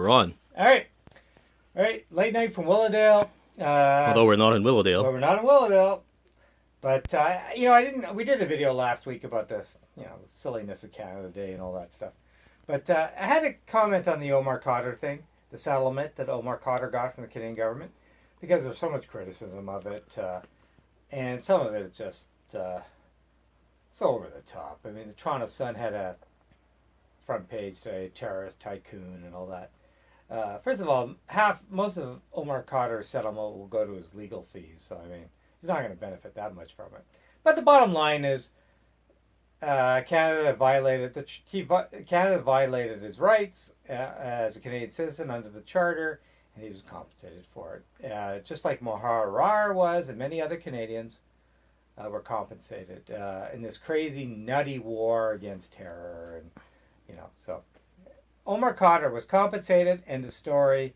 We're on. All right. All right. Late night from Willowdale. Although we're not in Well, Willowdale. we're not in Willowdale. But, I didn't, we did a video last week about this, the silliness of Canada Day and all that stuff. But I had a comment on the Omar Khadr thing, the settlement that Omar Khadr got from the Canadian government, because there's so much criticism of it. And some of it is just so over the top. I mean, the Toronto Sun had a front page today, terrorist tycoon and all that. First of all, most of Omar Khadr's settlement will go to his legal fees. So I mean, he's not going to benefit that much from it. But the bottom line is, Canada violated his rights as a Canadian citizen under the Charter, and he was compensated for it. Just like Mohar was, and many other Canadians were compensated in this crazy, nutty war against terror, and so Omar Khadr was compensated. End of story.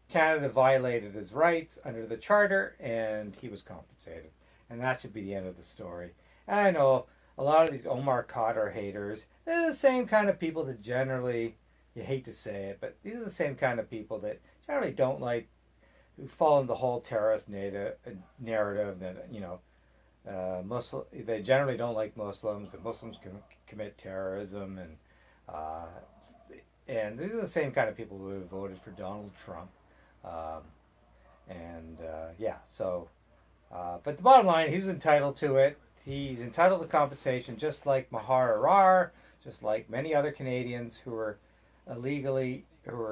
Canada violated his rights under the Charter, and he was compensated. And that should be the end of the story. And I know a lot of these Omar Khadr haters, they're the same kind of people that generally, you hate to say it, but these are the same kind of people that generally don't like, who fall into the whole terrorist narrative that, they generally don't like Muslims, and Muslims commit terrorism, uh, and these are the same kind of people who have voted for Donald Trump. Um, but the bottom line, he's entitled to it. He's entitled to compensation, just like Mahar, just like many other Canadians who were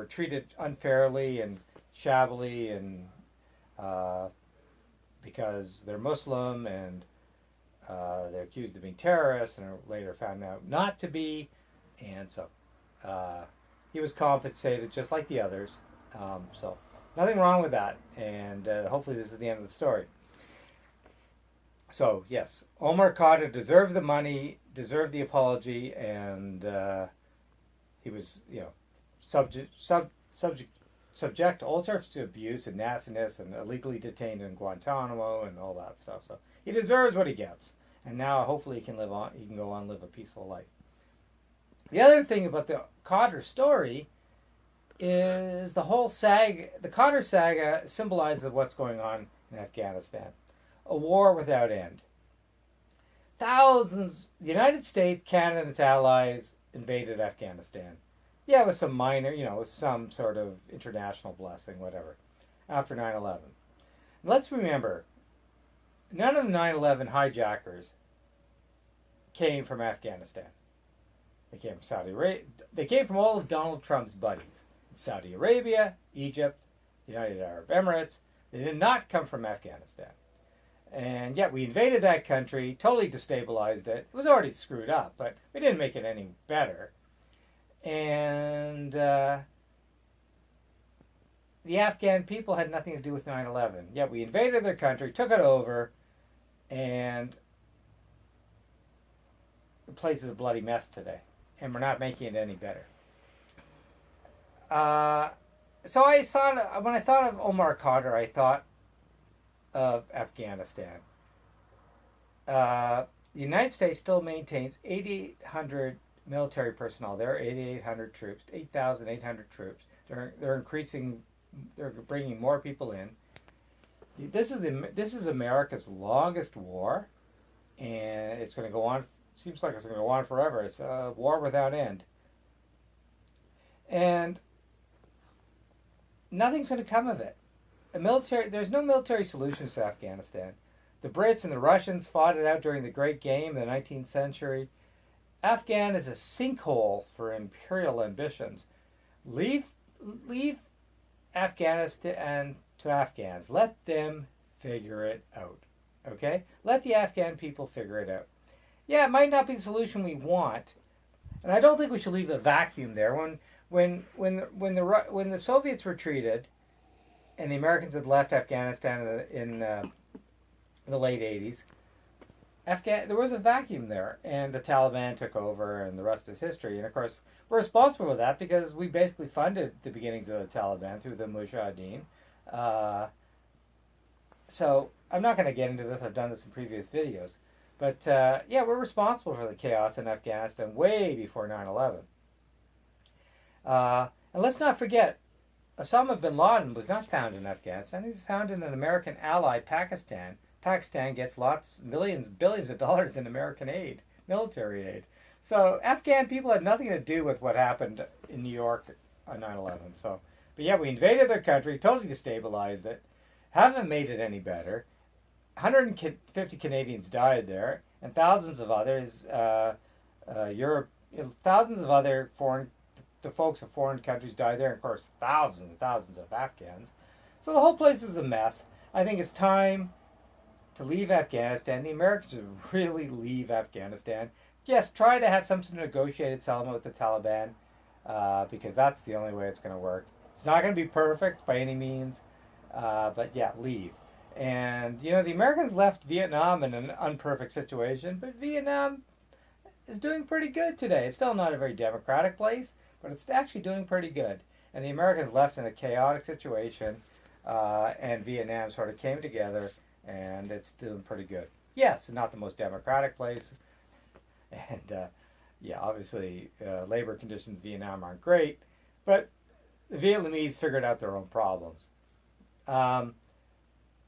treated unfairly and shabbily, and because they're Muslim, and they're accused of being terrorists and are later found out not to be, and so he was compensated just like the others. So nothing wrong with that, and hopefully this is the end of the story. So yes, Omar Khadr deserved the money, deserved the apology, and he was, subject to all sorts of abuse and nastiness, and illegally detained in Guantanamo and all that stuff. So he deserves what he gets, and now hopefully he can live on. He can go on and live a peaceful life. The other thing about the Khadr story is the whole saga. The Khadr saga symbolizes what's going on in Afghanistan. A war without end. The United States, Canada, and its allies invaded Afghanistan. Yeah, with some minor, with some sort of international blessing, whatever, after 9/11. Let's remember, none of the 9/11 hijackers came from Afghanistan. They came from Saudi Arabia. They came from all of Donald Trump's buddies. Saudi Arabia, Egypt, the United Arab Emirates. They did not come from Afghanistan. And yet we invaded that country, totally destabilized it. It was already screwed up, but we didn't make it any better. And the Afghan people had nothing to do with 9/11. Yet we invaded their country, took it over, and the place is a bloody mess today. And we're not making it any better. So when I thought of Omar Khadr, I thought of Afghanistan. The United States still maintains 8,800 military personnel there, 8,800 troops, 8,800 troops. They're increasing. They're bringing more people in. This is America's longest war, and it's going to go on. Seems like it's going to go on forever. It's a war without end, and nothing's going to come of it. There's no military solutions to Afghanistan. The Brits and the Russians fought it out during the Great Game in the 19th century. Afghan is a sinkhole for imperial ambitions. Leave Afghanistan to Afghans. Let them figure it out. Okay? Let the Afghan people figure it out. Yeah, it might not be the solution we want, and I don't think we should leave a vacuum there. When the Soviets retreated, and the Americans had left Afghanistan in the late 80s, there was a vacuum there, and the Taliban took over, and the rest is history. And of course, we're responsible for that because we basically funded the beginnings of the Taliban through the Mujahideen. So I'm not going to get into this. I've done this in previous videos. But we're responsible for the chaos in Afghanistan way before 9/11. And let's not forget, Osama bin Laden was not found in Afghanistan. He was found in an American ally, Pakistan. Pakistan gets lots, millions, billions of dollars in American aid, military aid. So Afghan people had nothing to do with what happened in New York on 9/11. So, but yeah, we invaded their country, totally destabilized it, haven't made it any better. 150 Canadians died there, and thousands of others, Europe, thousands of other foreign, the folks of foreign countries died there, and of course thousands and thousands of Afghans. So the whole place is a mess. I think it's time to leave Afghanistan. The Americans should really leave Afghanistan. Yes, try to have some sort of negotiated settlement with the Taliban, because that's the only way it's going to work. It's not going to be perfect by any means, but yeah, leave. And you know, the Americans left Vietnam in an unperfect situation, but Vietnam is doing pretty good today. It's still not a very democratic place, but it's actually doing pretty good. And the Americans left in a chaotic situation, and Vietnam sort of came together, and it's doing pretty good. Yes, it's not the most democratic place, and yeah, obviously labor conditions in Vietnam aren't great, but the Vietnamese figured out their own problems.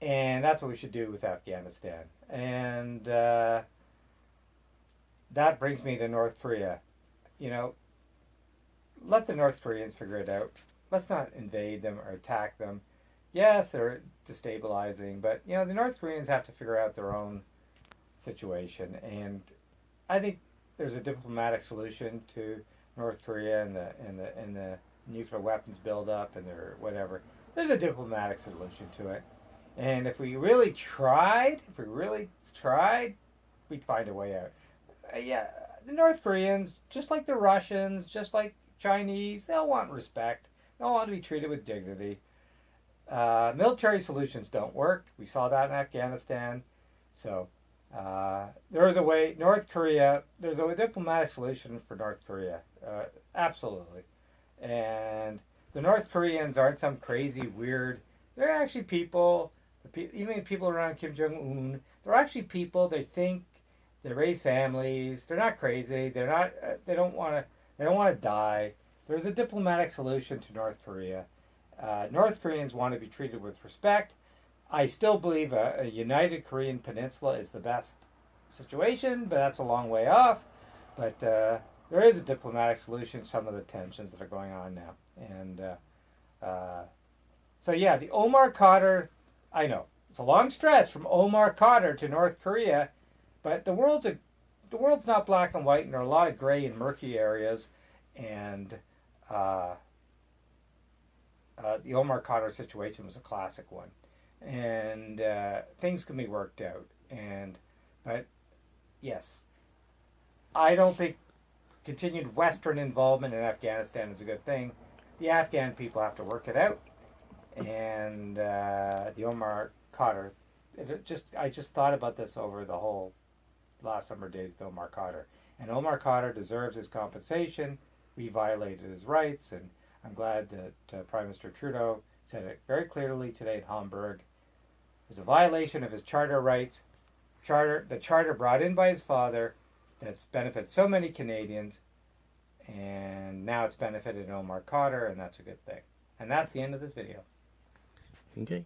And that's what we should do with Afghanistan. And that brings me to North Korea. You know, let the North Koreans figure it out. Let's not invade them or attack them. Yes, they're destabilizing, but you know, the North Koreans have to figure out their own situation. And I think there's a diplomatic solution to North Korea and the nuclear weapons buildup and their whatever. There's a diplomatic solution to it. And if we really tried, we'd find a way out. Yeah, the North Koreans, just like the Russians, just like Chinese, they'll want respect. They'll want to be treated with dignity. Military solutions don't work. We saw that in Afghanistan. So there is a way. North Korea, there's a diplomatic solution for North Korea. Absolutely. And the North Koreans aren't some crazy, weird. They're actually people. Even the people around Kim Jong Un, they're actually people. They think, they raise families. They're not crazy. They're not. They don't want to. They don't want to die. There's a diplomatic solution to North Korea. North Koreans want to be treated with respect. I still believe a united Korean peninsula is the best situation, but that's a long way off. But there is a diplomatic solution to some of the tensions that are going on now. And so yeah, the Omar Khadr, I know it's a long stretch from Omar Khadr to North Korea, but the world's not black and white, and there are a lot of gray and murky areas. And the Omar Khadr situation was a classic one, and things can be worked out. But yes, I don't think continued Western involvement in Afghanistan is a good thing. The Afghan people have to work it out, and the Omar Khadr. I just thought about this over the whole last number of days with Omar Khadr, and Omar Khadr deserves his compensation. We violated his rights, and I'm glad that Prime Minister Trudeau said it very clearly today in Hamburg. It was a violation of his charter rights, the charter brought in by his father, that's benefited so many Canadians, and now it's benefited Omar Khadr, and that's a good thing. And that's the end of this video. Okay.